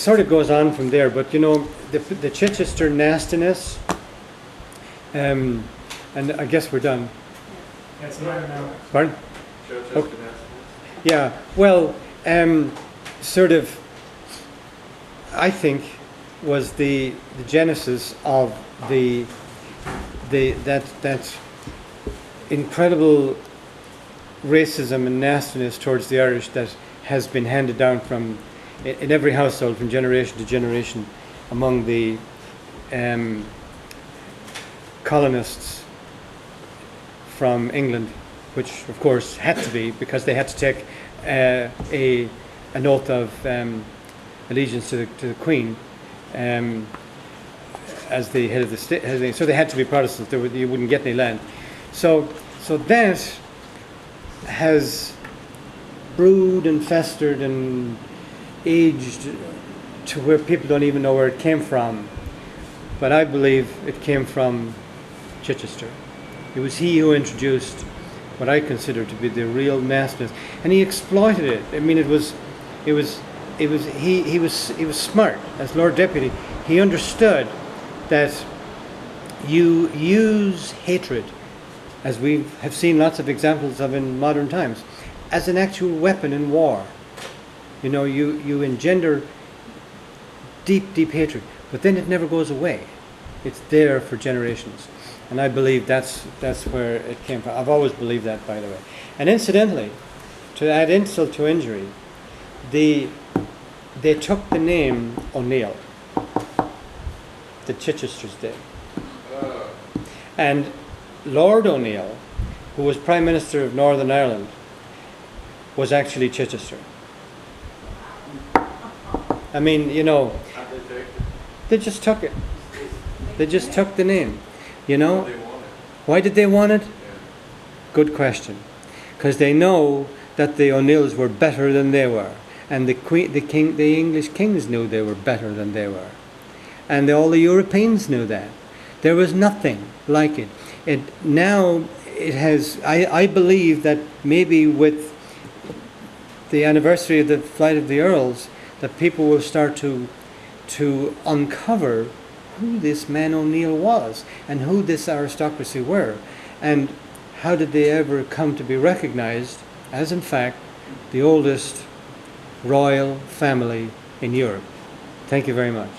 Sort of goes on from there, but you know, the Chichester nastiness, and I guess we're done. That's not now. Pardon? Chichester nastiness? Yeah, well, sort of, I think, was the genesis of that incredible racism and nastiness towards the Irish that has been handed down from in every household from generation to generation among the colonists from England, which of course had to be, because they had to take an oath of allegiance to the Queen as the head of the state. So they had to be Protestants. You wouldn't get any land. So that has brewed and festered and aged to where people don't even know where it came from. But I believe it came from Chichester. It was he who introduced what I consider to be the real nastiness, and he exploited it. I mean, he was smart as Lord Deputy. He understood that you use hatred, as we have seen lots of examples of in modern times, as an actual weapon in war. You know, you engender deep, deep hatred, but then it never goes away. It's there for generations. And I believe that's where it came from. I've always believed that, by the way. And incidentally, to add insult to injury, they took the name O'Neill. The Chichesters did. And Lord O'Neill, who was Prime Minister of Northern Ireland, was actually Chichester. I mean, you know, they just took it. They just took the name, you know. Why did they want it? Good question. Because they know that the O'Neills were better than they were, and the English kings knew they were better than they were, and all the Europeans knew that. There was nothing like it. It has. I believe that maybe with the anniversary of the flight of the Earls, that people will start to uncover who this man O'Neill was and who this aristocracy were, and how did they ever come to be recognized as, in fact, the oldest royal family in Europe. Thank you very much.